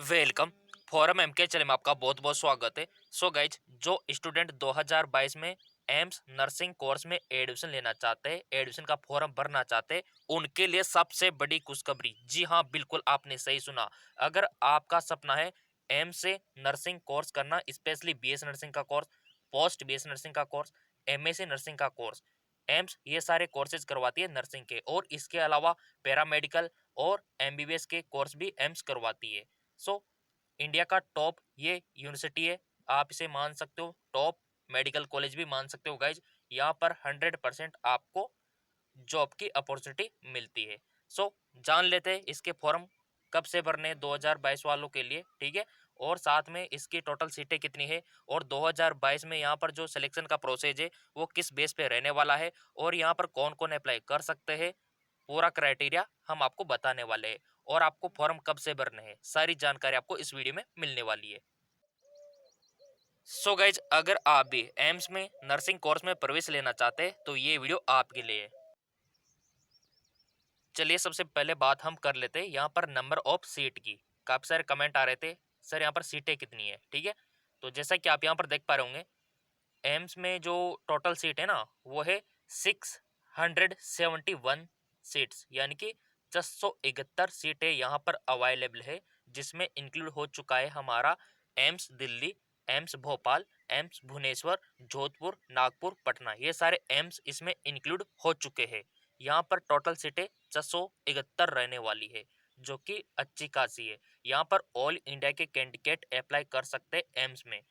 Welcome. Forum MK channel में आपका बहुत बहुत स्वागत है। सो गाइज, जो स्टूडेंट 2022 में एम्स नर्सिंग कोर्स में एडमिशन लेना चाहते हैं, एडमिशन का फॉर्म भरना चाहते हैं, उनके लिए सबसे बड़ी खुशखबरी। जी हाँ, बिल्कुल आपने सही सुना। अगर आपका सपना है एम्स से नर्सिंग कोर्स करना, स्पेशली बीएस नर्सिंग का कोर्स, पोस्ट बीएस नर्सिंग का कोर्स, एमएससी नर्सिंग का कोर्स, एम्स ये सारे कोर्सेज करवाती है नर्सिंग के, और इसके अलावा पैरामेडिकल और एमबीबीएस के कोर्स भी एम्स करवाती है। सो इंडिया का टॉप ये यूनिवर्सिटी है, आप इसे मान सकते हो, टॉप मेडिकल कॉलेज भी मान सकते हो गाइज। यहाँ पर 100% आपको जॉब की अपॉर्चुनिटी मिलती है। सो जान लेते हैं इसके फॉर्म कब से भरने हैं 2022 वालों के लिए, ठीक है, और साथ में इसकी टोटल सीटें कितनी है, और 2022 में यहाँ पर जो सिलेक्शन का प्रोसेस है वो किस बेस पे रहने वाला है, और यहाँ पर कौन कौन अप्लाई कर सकते हैं, पूरा क्राइटेरिया हम आपको बताने वाले हैं। और आपको फॉर्म कब से भरने हैं, सारी जानकारी आपको इस वीडियो में मिलने वाली है। सो गाइज, अगर आप भी एम्स में नर्सिंग कोर्स में प्रवेश लेना चाहते हैं तो ये वीडियो आपके लिए है। चलिए सबसे पहले बात हम कर लेते हैं यहाँ पर नंबर ऑफ सीट की। काफी सारे कमेंट आ रहे थे, सर यहाँ पर सीटें कितनी है, ठीक है। तो जैसा कि आप यहाँ पर देख पा रहे होंगे, एम्स में जो टोटल सीट है ना वो है 671 सीट्स, यानी कि 671 सीटें यहाँ पर अवेलेबल है, जिसमें इंक्लूड हो चुका है हमारा AIIMS Delhi, AIIMS Bhopal, AIIMS Bhubaneswar, Jodhpur, Nagpur, Patna, ये सारे एम्स इसमें इंक्लूड हो चुके हैं। यहाँ पर टोटल सीटें 671 रहने वाली है, जो कि अच्छी खासी है। यहाँ पर ऑल इंडिया के कैंडिडेट अप्लाई कर सकते हैं एम्स में।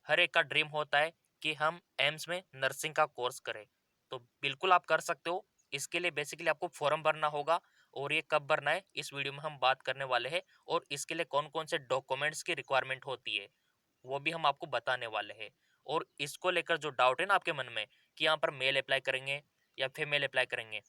हर एक का ड्रीम होता है कि हम एम्स में नर्सिंग का कोर्स करें, तो बिल्कुल आप कर सकते हो। इसके लिए बेसिकली आपको फॉर्म भरना होगा, और ये कब भरना है इस वीडियो में हम बात करने वाले हैं, और इसके लिए कौन कौन से डॉक्यूमेंट्स की रिक्वायरमेंट होती है वो भी हम आपको बताने वाले हैं। और इसको लेकर जो डाउट है ना आपके मन में कि यहाँ पर मेल अप्लाई करेंगे या फीमेल अप्लाई करेंगे,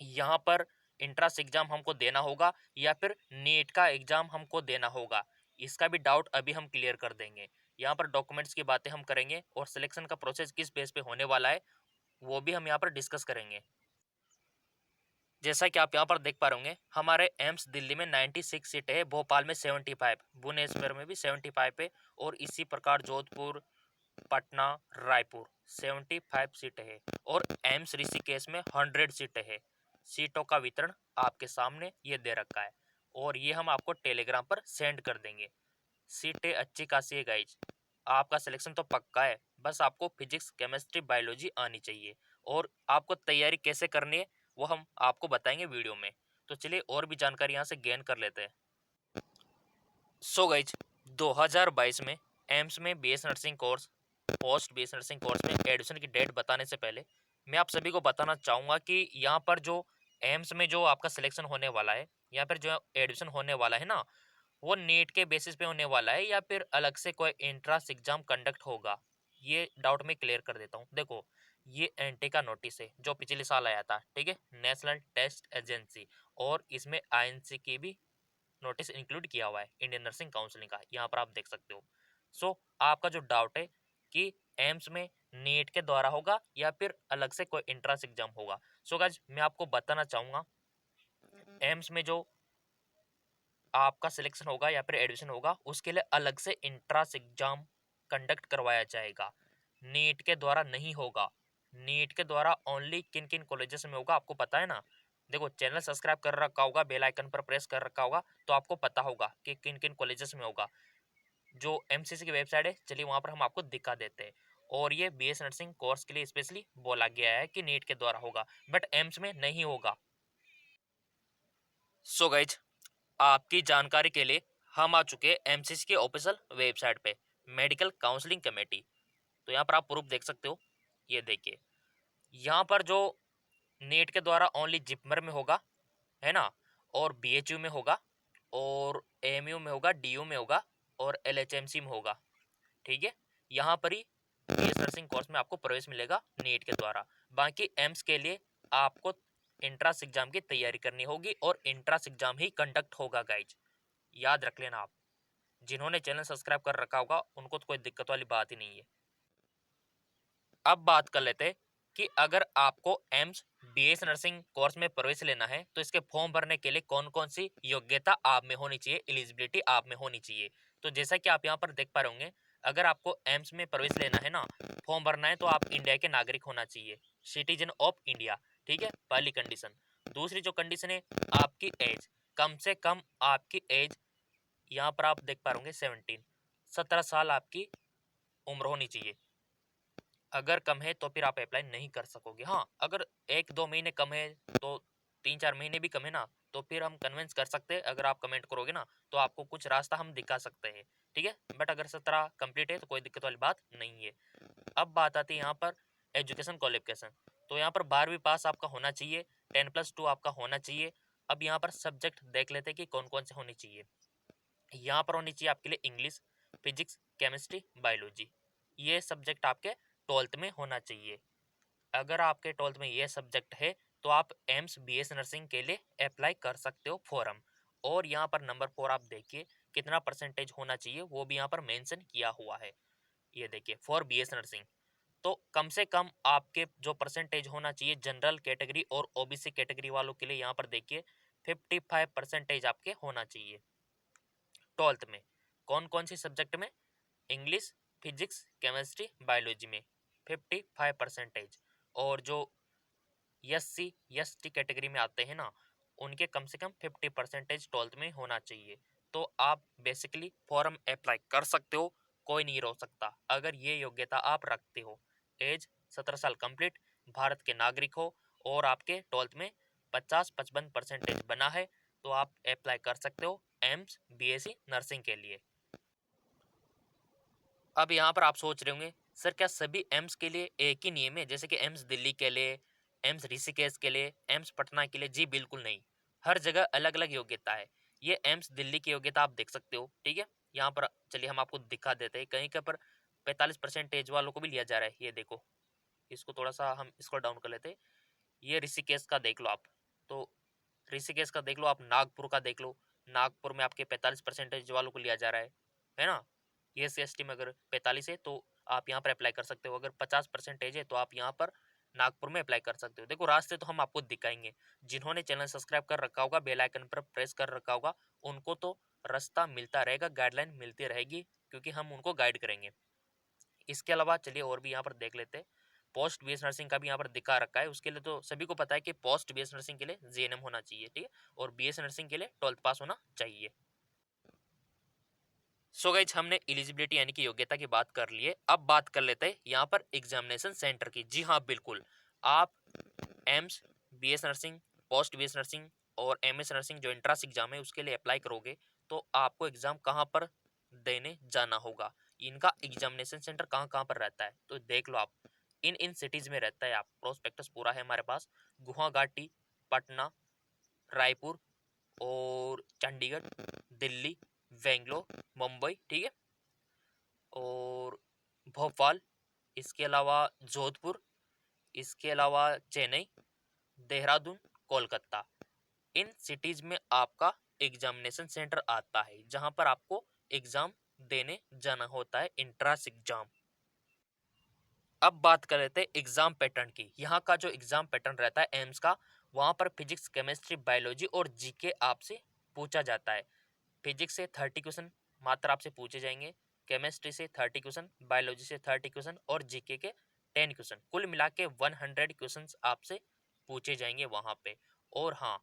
यहाँ पर इंट्रांस एग्जाम हमको देना होगा या फिर नीट का एग्जाम हमको देना होगा, इसका भी डाउट अभी हम क्लियर कर देंगे। यहाँ पर डॉक्यूमेंट्स की बातें हम करेंगे, और सिलेक्शन का प्रोसेस किस बेस पे होने वाला है वो भी हम यहाँ पर डिस्कस करेंगे। जैसा कि आप यहाँ पर देख पा रहे होंगे, हमारे एम्स दिल्ली में 96 सीटें है, भोपाल में 75, भुवनेश्वर में भी 75 है, और इसी प्रकार जोधपुर, पटना, रायपुर 75 सीटें हैं, और एम्स ऋषिकेश में 100 सीटें हैं। सीटों का वितरण आपके सामने ये दे रखा है, और ये हम आपको टेलीग्राम पर सेंड कर देंगे। सीटें अच्छी खासी है गाइज, आपका सिलेक्शन तो पक्का है, बस आपको फिजिक्स, केमिस्ट्री, बायोलॉजी आनी चाहिए। और आपको तैयारी कैसे करनी है वो हम आपको बताएंगे वीडियो में। तो चलिए और भी जानकारी यहाँ से गेन कर लेते हैं। सो गाइज, 2022 में एम्स में BS nursing course, post BS nursing course में एडमिशन की डेट बताने से पहले मैं आप सभी को बताना चाहूँगा कि यहाँ पर जो एम्स में जो आपका सिलेक्शन होने वाला है, या फिर जो एडमिशन होने वाला है ना, वो नीट के बेसिस पे होने वाला है या फिर अलग से कोई एंट्रेंस एग्जाम कंडक्ट होगा, ये डाउट मैं क्लियर कर देता हूँ। देखो, ये एनटी का नोटिस है जो पिछले साल आया था, ठीक है, नेशनल टेस्ट एजेंसी, और इसमें आईएनसी की भी नोटिस इंक्लूड किया हुआ है, इंडियन नर्सिंग काउंसिलिंग का, यहाँ पर आप देख सकते हो। सो आपका जो डाउट है कि एम्स में नीट के द्वारा होगा या फिर अलग से कोई एंट्रेंस एग्जाम होगा, सो गाइस मैं आपको बताना चाहूँगा, एम्स में जो आपका सिलेक्शन होगा या फिर एडमिशन होगा उसके लिए अलग से इंट्रांस एग्जाम कंडक्ट करवाया जाएगा, नीट के द्वारा नहीं होगा। नीट के द्वारा ओनली किन किन कॉलेजेस में होगा आपको पता है ना। देखो, चैनल सब्सक्राइब कर रखा होगा, बेल आइकन पर प्रेस कर रखा होगा, तो आपको पता होगा कि किन किन कॉलेजेस में होगा। जो एमसीसी की वेबसाइट है, चलिए वहां पर हम आपको दिखा देते हैं। और ये बीएस नर्सिंग कोर्स के लिए स्पेशली बोला गया है कि नीट के द्वारा होगा, बट एम्स में नहीं होगा। सो गाइज, आपकी जानकारी के लिए हम आ चुके हैं एमसीसी के ऑफिशियल वेबसाइट पे, मेडिकल काउंसलिंग कमेटी। तो यहाँ पर आप प्रूफ देख सकते हो, ये देखिए, यहाँ पर जो नीट के द्वारा ओनली जिपमर में होगा, है ना, और बीएचयू में होगा, और एएमयू में होगा, डीयू में होगा, और एलएचएमसी में होगा, ठीक है। यहाँ पर ही बीएस नर्सिंग कोर्स में आपको प्रवेश मिलेगा नीट के द्वारा। बाकी एम्स के लिए आपको इंट्रांस एग्जाम की तैयारी करनी होगी, और इंट्रांस एग्जाम ही कंडक्ट होगा गाइज, याद रख लेना आप। जिन्होंने चैनल सब्सक्राइब कर रखा होगा उनको तो कोई दिक्कत वाली बात ही नहीं है। अब बात कर लेते हैं कि अगर आपको एम्स बीएस नर्सिंग कोर्स में प्रवेश लेना है तो इसके फॉर्म भरने के लिए कौन कौन सी योग्यता आप में होनी चाहिए, एलिजिबिलिटी आप में होनी चाहिए। तो जैसा कि आप यहाँ पर देख पा रहे होंगे, अगर आपको एम्स में प्रवेश लेना है ना, फॉर्म भरना है, तो आप इंडिया के नागरिक होना चाहिए, सिटीजन ऑफ इंडिया। ठीक है, पहली कंडीशन। दूसरी जो कंडीशन है, आपकी एज, कम से कम आपकी एज यहाँ पर आप देख पा रहे होंगे 17 साल आपकी उम्र होनी चाहिए। अगर कम है तो फिर आप अप्लाई नहीं कर सकोगे। हाँ, अगर 1-2 महीने कम है, तो 3-4 महीने भी कम है ना, तो फिर हम कन्विंस कर सकते हैं। अगर आप कमेंट करोगे ना तो आपको कुछ रास्ता हम दिखा सकते हैं। ठीक है, बट अगर 17 कंप्लीट है तो कोई दिक्कत वाली बात नहीं है। अब बात आती है यहाँ पर एजुकेशन क्वालिफिकेशन। तो यहाँ पर 12वीं पास आपका होना चाहिए, 10+2 आपका होना चाहिए। अब यहाँ पर सब्जेक्ट देख लेते हैं कि कौन कौन से होने चाहिए। यहाँ पर होनी चाहिए आपके लिए इंग्लिश, फिजिक्स, केमिस्ट्री, बायोलॉजी। ये सब्जेक्ट आपके 12th में होना चाहिए। अगर आपके 12th में ये सब्जेक्ट है तो आप एम्स बीएस नर्सिंग के लिए अप्लाई कर सकते हो फॉर्म। और यहाँ पर नंबर 4 आप देखिए कितना परसेंटेज होना चाहिए, वो भी यहाँ पर मेंशन किया हुआ है। ये देखिए फॉर बीएस नर्सिंग, तो कम से कम आपके जो परसेंटेज होना चाहिए जनरल कैटेगरी और ओबीसी कैटेगरी वालों के लिए, यहाँ पर देखिए 55% आपके होना चाहिए 12th में। कौन कौन सी सब्जेक्ट में? इंग्लिश, फिजिक्स, केमिस्ट्री, बायोलॉजी में 55%। और जो S C S T category में आते हैं ना, उनके कम से कम 50% 12th में होना चाहिए। तो आप बेसिकली फॉर्म अप्लाई कर सकते हो, कोई नहीं रोक सकता अगर ये योग्यता आप रखते हो। एज 17 साल कंप्लीट, भारत के नागरिक हो, और आपके 12th में 50-55% बना है, तो आप अप्लाई कर सकते हो एम्स बीएससी नर्सिंग के लिए। अब यहाँ पर आप सोच रहे होंगे, सर क्या सभी एम्स के लिए एक ही नियम है, जैसे कि एम्स दिल्ली के लिए, एम्स ऋषिकेश के लिए, एम्स पटना के लिए? जी बिल्कुल नहीं, हर जगह अलग अलग योग्यता है। ये एम्स दिल्ली की योग्यता आप देख सकते हो। ठीक है, यहाँ पर चलिए हम आपको दिखा देते हैं, कहीं के पर 45% वालों को भी लिया जा रहा है। ये देखो, इसको थोड़ा सा हम इसको डाउन कर लेते हैं। ये ऋषिकेश का देख लो आप, तो ऋषिकेश का देख लो आप, नागपुर का देख लो, नागपुर में आपके 45% वालों को लिया जा रहा है ना। ये SC/ST में अगर 45 है तो आप यहाँ पर अप्लाई कर सकते हो, अगर 50% है तो आप यहाँ पर नागपुर में अप्लाई कर सकते हो। देखो रास्ते तो हम आपको दिखाएंगे, जिन्होंने चैनल सब्सक्राइब कर रखा होगा, बेल आइकन पर प्रेस कर रखा होगा, उनको तो रास्ता मिलता रहेगा, गाइडलाइन मिलती रहेगी, क्योंकि हम उनको गाइड करेंगे। इसके अलावा चलिए और भी यहाँ पर देख लेते हैं। पोस्ट बीएस नर्सिंग का भी यहाँ पर दिखा रखा है, उसके लिए तो सभी को पता है कि पोस्ट बीएस नर्सिंग के लिए जीएनएम होना चाहिए। ठीक है, और बीएस नर्सिंग के लिए 12th पास होना चाहिए। सो गाइज, हमने एलिजिबिलिटी यानी कि योग्यता की बात कर ली है। अब बात कर लेते हैं यहाँ पर एग्जामिनेशन सेंटर की। जी हाँ बिल्कुल, आप AIIMS BS nursing, post BS nursing और एमएस नर्सिंग जो एंट्रेंस एग्जाम है उसके लिए अप्लाई करोगे, तो आपको एग्जाम कहाँ पर देने जाना होगा, इनका एग्जामिनेशन सेंटर कहाँ कहाँ पर रहता है, तो देख लो आप। इन इन सिटीज में रहता है। आप प्रोस्पेक्टस पूरा है हमारे पास, गुवाहाटी, पटना, रायपुर और चंडीगढ़, दिल्ली, बेंगलोर, मुंबई, ठीक है, और भोपाल, इसके अलावा जोधपुर, इसके अलावा चेन्नई, देहरादून, कोलकाता। इन सिटीज में आपका एग्जामिनेशन सेंटर आता है, जहां पर आपको एग्जाम देने जाना होता है, इंट्रांस एग्जाम। अब बात कर लेते हैं एग्जाम पैटर्न की। यहाँ का जो एग्जाम पैटर्न रहता है एम्स का, वहां पर फिजिक्स, केमिस्ट्री, बायोलॉजी और जीके आपसे पूछा जाता है। फिजिक्स से 30 क्वेश्चन मात्र आपसे पूछे जाएंगे, केमिस्ट्री से 30 क्वेश्चन, बायोलॉजी से 30 क्वेश्चन और जीके के 10 क्वेश्चन, कुल मिला के 100 क्वेश्चन आपसे पूछे जाएंगे वहां पे। और हाँ,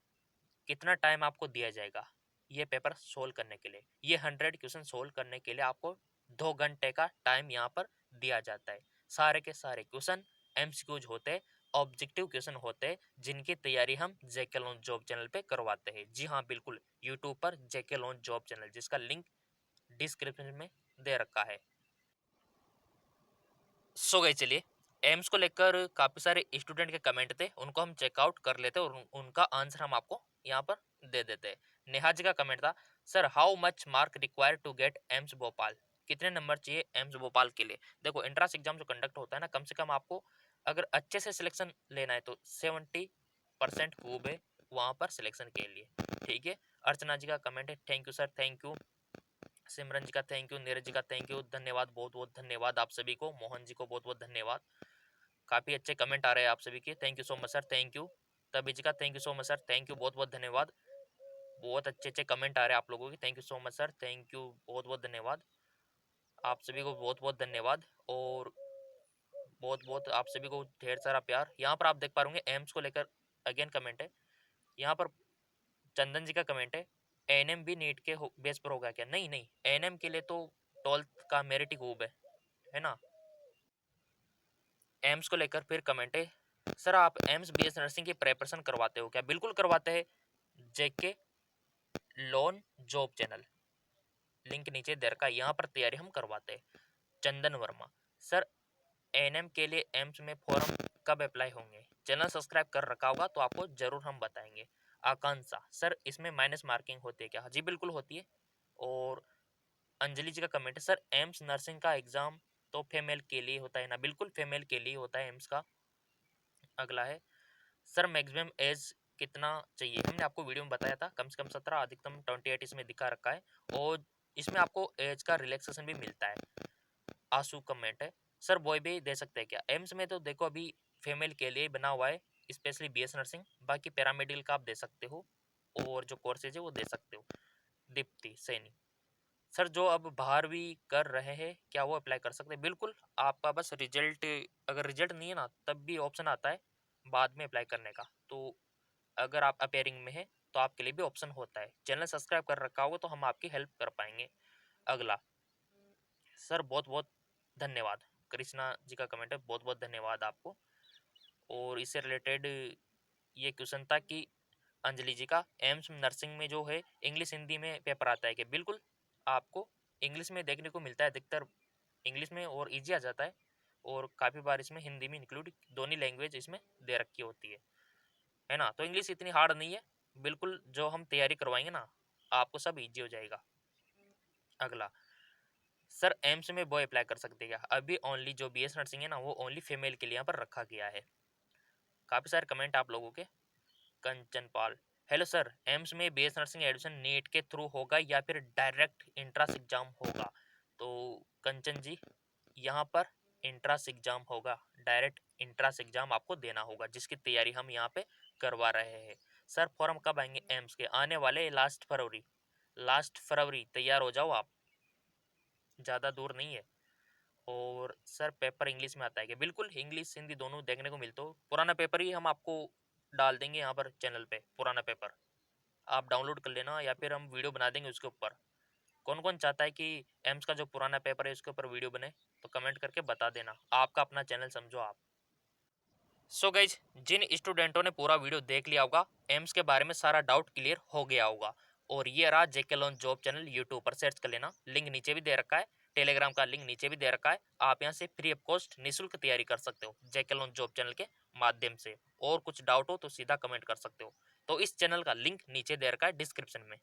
कितना टाइम आपको दिया जाएगा ये पेपर सोल्व करने के लिए? ये 100 क्वेश्चन सोल्व करने के लिए आपको 2 घंटे का टाइम यहाँ पर दिया जाता है। सारे के सारे क्वेश्चन एमसीक्यूज होते हैं, ऑब्जेक्टिव क्वेश्चन होते हैं, जिनकी तैयारी हम जेके लॉन्च जॉब चैनल पे करवाते हैं। जी हाँ बिल्कुल, यूट्यूब पर जेके लॉन्च जॉब चैनल, जिसका लिंक डिस्क्रिप्शन में दे रखा है। सो गए, चलिए एम्स को लेकर काफी सारे स्टूडेंट के कमेंट थे, उनको हम चेकआउट कर लेते और उनका आंसर हम आपको यहाँ पर दे देते हैं। नेहा जी का कमेंट था, sir how much mark required to get AIIMS Bhopal, कितने नंबर चाहिए एम्स भोपाल के लिए? देखो एंट्रेंस एग्जाम जो कंडक्ट होता है ना, कम से कम आपको अगर अच्छे से सिलेक्शन लेना है तो 70% खूब है वहां पर सिलेक्शन के लिए। ठीक है, अर्चना जी का कमेंट है, thank you sir, thank you. Simran ji का थैंक यू, नीरज जी का थैंक यू, धन्यवाद, बहुत बहुत धन्यवाद आप सभी को, मोहन जी को बहुत बहुत धन्यवाद। काफ़ी अच्छे कमेंट आ रहे हैं आप सभी के, thank you so much sir, thank you. तभी का thank you so much sir, thank you, बहुत बहुत धन्यवाद। बहुत अच्छे अच्छे कमेंट आ रहे हैं आप लोगों के, thank you so much sir, thank you, बहुत बहुत धन्यवाद। आप सभी को बहुत बहुत धन्यवाद और बहुत बहुत आप सभी को ढेर सारा प्यार। यहाँ पर आप देख पा रहे एम्स को लेकर अगेन कमेंट है। यहाँ पर चंदन जी का कमेंट है, एनएम भी नीट के बेस पर होगा क्या? नहीं नहीं, एनएम के लिए तो 12th का मेरिट ही खूब है ना। एम्स को लेकर फिर कमेंट है, सर आप एम्स बीएस नर्सिंग की प्रिपरेशन करवाते हो क्या? बिल्कुल करवाते हैं, जेके लोन जॉब चैनल, लिंक नीचे दे रखा है, यहाँ पर तैयारी हम करवाते हैं। चंदन वर्मा, सर एनएम के लिए एम्स में फॉर्म कब अप्लाई होंगे? चैनल सब्सक्राइब कर रखा होगा तो आपको जरूर हम बताएंगे। आकांक्षा, सर इसमें माइनस मार्किंग होती है क्या? जी बिल्कुल होती है। और अंजलि जी का कमेंट है, सर एम्स नर्सिंग का एग्जाम तो फीमेल के लिए होता है ना? बिल्कुल फीमेल के लिए होता है एम्स का। अगला है, सर मैक्सिमम एज कितना चाहिए? हमने आपको वीडियो में बताया था, कम से कम 17, अधिकतम 28 इसमें दिखा रखा है और इसमें आपको एज का रिलैक्सेशन भी मिलता है। आंसू कमेंट है, सर बॉय भी दे सकते हैं क्या? एम्स में तो देखो अभी फीमेल के लिए बना हुआ है, स्पेशली बीएस नर्सिंग, बाकी पैरामेडिकल का आप दे सकते हो और जो कोर्सेज है वो दे सकते हो। दीप्ति सैनी, सर जो अब बाहर भी कर रहे हैं क्या वो अप्लाई कर सकते हैं? बिल्कुल, आपका बस रिजल्ट, अगर रिजल्ट नहीं है ना तब भी ऑप्शन आता है बाद में अप्लाई करने का, तो अगर आप अपेयरिंग में है तो आपके लिए भी ऑप्शन होता है। चैनल सब्सक्राइब कर रखा होगा तो हम आपकी हेल्प कर पाएंगे। अगला, सर बहुत बहुत धन्यवाद, कृष्णा जी का कमेंट है, बहुत बहुत धन्यवाद आपको। और इससे रिलेटेड ये क्वेश्चन था कि अंजलि जी का, एम्स नर्सिंग में जो है इंग्लिश हिंदी में पेपर आता है कि? बिल्कुल, आपको इंग्लिश में देखने को मिलता है, अधिकतर इंग्लिश में और इजी आ जाता है और काफ़ी बार इसमें हिंदी में इंक्लूड, दोनों लैंग्वेज इसमें दे रखी होती है ना। तो इंग्लिश इतनी हार्ड नहीं है, बिल्कुल जो हम तैयारी करवाएंगे ना आपको सब इजी हो जाएगा। अगला, सर एम्स में बॉय अप्लाई कर सकते हैं क्या? अभी ओनली जो बीएस नर्सिंग है ना वो ओनली फीमेल के लिए यहाँ पर रखा गया है। काफ़ी सारे कमेंट आप लोगों के। कंचन पाल, हेलो सर, एम्स में बीएस नर्सिंग एडमिशन नीट के थ्रू होगा या फिर डायरेक्ट इंट्रांस एग्जाम होगा? तो कंचन जी, यहाँ पर इंट्रांस एग्जाम होगा, डायरेक्ट इंट्रांस एग्जाम आपको देना होगा, जिसकी तैयारी हम यहाँ पे करवा रहे हैं। सर फॉर्म कब आएंगे एम्स के? आने वाले लास्ट फरवरी, लास्ट फरवरी, तैयार हो जाओ आप, ज़्यादा दूर नहीं है। और सर पेपर इंग्लिश में आता है कि? बिल्कुल, इंग्लिश हिंदी दोनों देखने को मिलते हो, पुराना पेपर ही हम आपको डाल देंगे यहाँ पर चैनल पे, पुराना पेपर आप डाउनलोड कर लेना या फिर हम वीडियो बना देंगे उसके ऊपर। कौन कौन चाहता है कि एम्स का जो पुराना पेपर है उसके ऊपर वीडियो बने तो कमेंट करके बता देना, आपका अपना चैनल समझो आप। सो गाइज, जिन स्टूडेंटों ने पूरा वीडियो देख लिया होगा, एम्स के बारे में सारा डाउट क्लियर हो गया होगा, और ये रहा जेके लॉन्च जॉब चैनल, यूट्यूब पर सर्च कर लेना, लिंक नीचे भी दे रखा है, टेलीग्राम का लिंक नीचे भी दे रखा है, आप यहाँ से फ्री ऑफ कॉस्ट निःशुल्क तैयारी कर सकते हो जेके लॉन्च जॉब चैनल के माध्यम से। और कुछ डाउट हो तो सीधा कमेंट कर सकते हो। तो इस चैनल का लिंक नीचे दे रखा है डिस्क्रिप्शन में।